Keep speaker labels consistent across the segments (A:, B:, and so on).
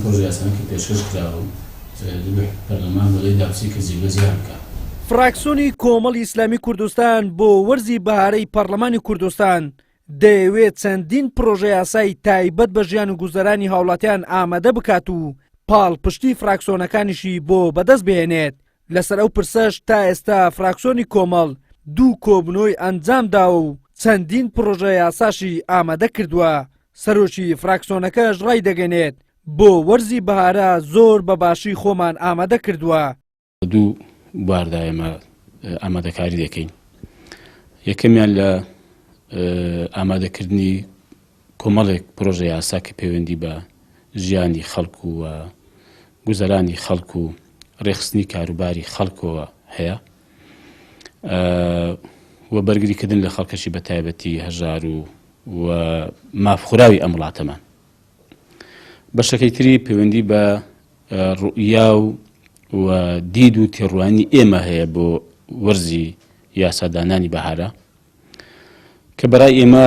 A: پرۆژە یاساکە پێشکەش کراوە پەرلەمان بەڵێ داپسی کە جێبەجێیان بکات.
B: فراکسیۆنی کۆمەڵی ئیسلامی کوردستان بۆ وەرزی بەهارەی پەرلەمانی کوردستان دەیەوێت چەندین پرۆژە یاسای تایبەت بە ژیان و گوزەرانی هاوڵاتیان ئامادە بکات و پاڵپشتی فراکسیۆنەکانیشی بۆ بەدەست بهێنێت. لەسەر ئەو پرسەش تا ئێستا فراکسیۆنی کۆمەڵ دوو کۆبنەوەی ئەنجامدا و چەندین پرۆژە یاساشی ئامادە کردووە. سەرۆکی فراکسیۆنەکەش ڕای دەگەنێت بۆ وەرزی بەهارە زۆر بەباشی خۆمان ئامادە کردووە.
A: دوو بواردا ئێمە ئامادەکاری دەکەین. یەکەمیان لە ئامادەکردنی کۆمەڵێک پرۆژە یاسا کە پەیوەندی بە ژیانی خەڵکو و گوزەرانی خەڵکو و ڕێخستنی کاروباری خەڵکەوە هەیە و بەرگریکردن لە خەڵکەشی بە تایبەتی هەژار و مافخوراوی ئەم وڵاتەمان. بەشەکەی تری پەیوەندی بە ڕوئیا و دید و تێڕوانی ئێمە هەیە بۆ وەرزی یاسادانانی بەهارە کە بەڕای ئێمە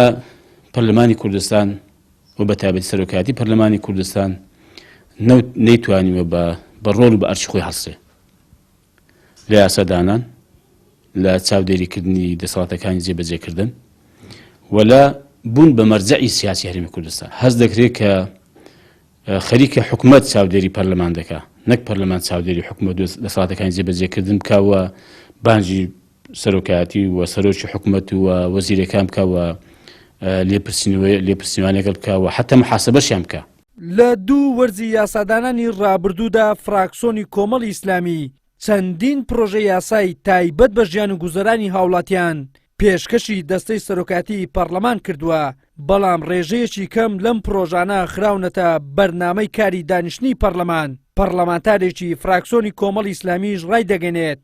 A: پەرلەمانی کوردستان و بە تایبەتی سەرۆکایەتی پەرلەمانی کوردستان نەیتوانیوە بە ڕۆڵ و بە ئەرچی خۆی هەڵسێ لە یاسادانان لە چاودێریکردنی دەسەڵاتەکانی جێبەجێکردن و لە بوون بە مەرجەعی سیاسی هەرێمی کوردستان. هەست دەکرێت کە خەریکە حکومەت چاودێری پەرلەمان دەکا نەک پەرلەمان چاودێری حکومەت دەسەڵاتەکانی جێبەجێکردن بکاوە بانجی سەرۆکایەتی و سەرۆکی حکومەت و وەزیرەکان بکەوە لێپرسیوانێکە بکەوە حتا محاسەبەشیان بکە.
B: لە دوو وەرزی یاسادانانی ڕابردوودا فراکسیۆنی کۆمەڵی ئیسلامی چەندین پرۆژە یاسای تایبەت بە ژیان و گوزەرانی هاوڵاتیان پێشکەشی دەستەی سەرۆکاتی پەرلەمان کردووە، بەڵام ڕێژەیەکی کەم لەم پرۆژانە خراونەتە بەرنامەی کاری دانیشتنی پەرلەمان. پەرلەمانتارێکی فراکسیۆنی کۆمەڵی ئیسلامیش ڕای دەگەنێت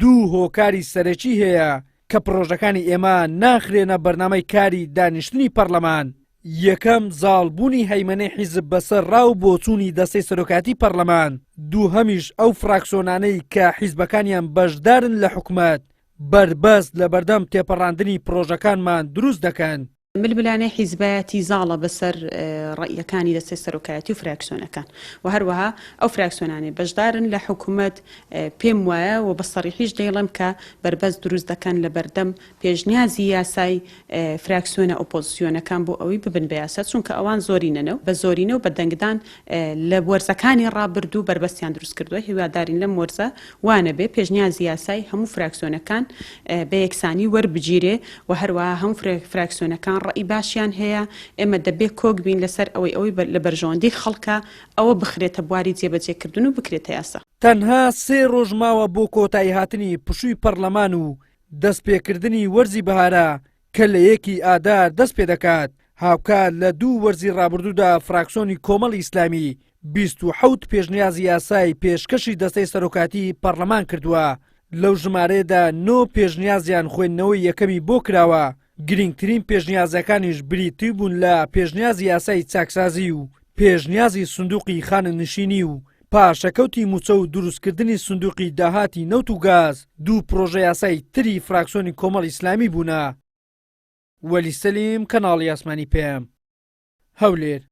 B: دوو هۆکاری سەرەکی هەیە کە پرۆژەکانی ئێمە ناخرێنە بەرنامەی کاری دانیشتنی پەرلەمان. یەکەم زاڵبوونی هەیمەنەی حیزب بەسەر ڕاو بۆ چوونی دەستەی سەرۆکاتی پەرلەمان، دووهەمیش ئەو فراکسیۆنانەی کە حیزبەکانیان بەشدارن لە حکومەت بربەست لە بەردەم تێپەڕاندنی پرۆژەکانمان دروست دەکەن.
C: ململانەی حیزبەتی زاڵە بەسەر ڕەیەکانی دەستەی سەرۆکایەتی و فراکسیۆنەکان و هەروەها ئەو فراکسیۆنانەی بەشدارن لە حکوومەت پێم وایە و بە سەریحیش دەیڵم کە بربەست دروست دەکەن لە بەردەم پێشنیازی یاسای فراکسیۆنە ئۆپۆزیسیۆنەکان بۆ ئەوەی ببن بە یاسا، چونکە ئەوان زۆرینەنەوە بە زۆرینە و بە دەنگدان لە وەرزەکانی ڕابردوو بربەستیان دروست کردووە. هیوادارین لەم وەرزە وانە بێ پێشنیازی یاسای هەموو فراکسیۆنەکان بە یەکسانی وەربگیرێ و هەروەها هەموو فراکسیۆنەکان ڕئی باشیان هەیە. ئێمە دەبێت کۆک بین لەسەر ئەوەی لە بەرژەوەندی خەڵکە ئەوە بخرێتە بواری جێبەجێکردن و بکرێتە یاسا.
B: تەنها 3 ڕۆژ ماوە بۆ کۆتایی هاتنی پشووی پەرلەمان و دەستپێکردنی وەرزی بەهارە کە لە 1 ئادار دەست پێ دەکات. هاوکات لە دوو وەرزی ڕابردوودا فراکسیۆنی کۆمەڵی ئیسلامی 27 پێشنیازی یاسای پێشکەشی دەستەی سەرۆکاتی پەرلەمان کردووە. لەو ژمارەیەدا 9 پێشنیازیان خوێندنەوەی یەکەمی بۆ کراوە. گرنگترین پێشنیازەکانیش بریتی بوون لە پێشنیازی یاسای چاکسازی و پێشنیازی سندوقی خانەنشینی و پاشەکەوتی موچە و دروستکردنی سندوقی داهاتی نەوت و گاز. دوو پرۆژە یاسای تری فراکسیۆنی کۆمەڵی ئیسلامی بوونە. وەلی سەلیم، کەناڵی ئاسمانی پێم، هەولێر.